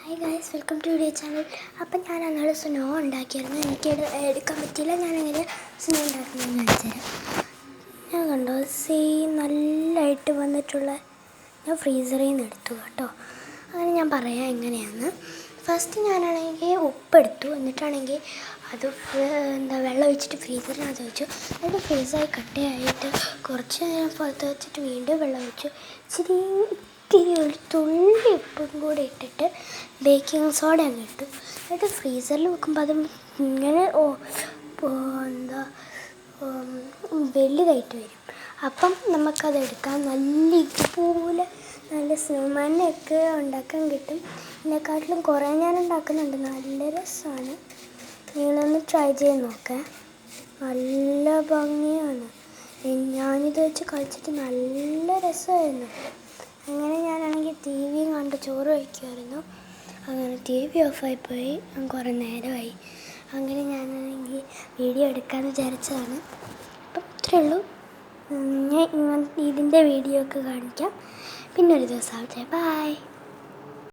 Hi guys, welcome to video channel. അപ്പം ഞാൻ അന്നാൾ snow ഉണ്ടാക്കിയായിരുന്നു. എനിക്ക് എടുക്കാൻ പറ്റിയില്ല. ഞാനങ്ങനെ സ്നോ ഉണ്ടാക്കുന്നത് കാണിച്ചുതരാം. ഞാൻ കണ്ടോ നല്ലതായിട്ട് വന്നിട്ടുള്ള ഞാൻ ഫ്രീസറിൽ നിന്ന് എടുത്തു കേട്ടോ. അങ്ങനെ ഞാൻ പറയാം എങ്ങനെയാണെന്ന്. ഫസ്റ്റ് ഞാനാണെങ്കിൽ ഉപ്പെടുത്തു, എന്നിട്ടാണെങ്കിൽ അത് വെള്ളം ഒഴിച്ചിട്ട് ഫ്രീസറിനകത്ത് വെച്ചു. അത് ഫ്രീസായി കട്ടയായിട്ട് കുറച്ച് നേരം പുറത്ത് വെച്ചിട്ട് വീണ്ടും വെള്ളം ഒഴിച്ചു. ഒരു തുള്ളി ഉപ്പും കൂടി ഇട്ടിട്ട് ബേക്കിംഗ് സോഡ അങ്ങ് ഇട്ടു. എന്നിട്ട് ഫ്രീസറിൽ വെക്കുമ്പോൾ അത് ഇങ്ങനെ വലുതായിട്ട് വരും. അപ്പം നമുക്കതെടുക്കാം. നല്ല ഇതുപോലെ നല്ല മണ്ണൊക്കെ ഉണ്ടാക്കാൻ കിട്ടും. ഇതിനെക്കാട്ടിലും കുറേ ഞാൻ ഉണ്ടാക്കുന്നുണ്ട്. നല്ല രസമാണ്. നിങ്ങളൊന്ന് ട്രൈ ചെയ്ത് നോക്കാം. നല്ല ഭംഗിയാണ്. ഞാനിത് വെച്ച് കഴിച്ചിട്ട് നല്ല രസമായിരുന്നു. അങ്ങനെ ഞാനാണെങ്കിൽ ടി വിയും കണ്ട് ചോറ് കഴിക്കുമായിരുന്നു. അങ്ങനെ ടി വി ഓഫായിപ്പോയി. കുറേ നേരമായി. അങ്ങനെ ഞാനാണെങ്കിൽ വീഡിയോ എടുക്കാമെന്ന് വിചാരിച്ചതാണ്. അപ്പം ഇത്രയേ ഉള്ളൂ. ഞാൻ ഇതിൻ്റെ വീഡിയോ ഒക്കെ കാണിക്കാം. പിന്നെ ഒരു ദിവസം ആവട്ടെ. ബൈ.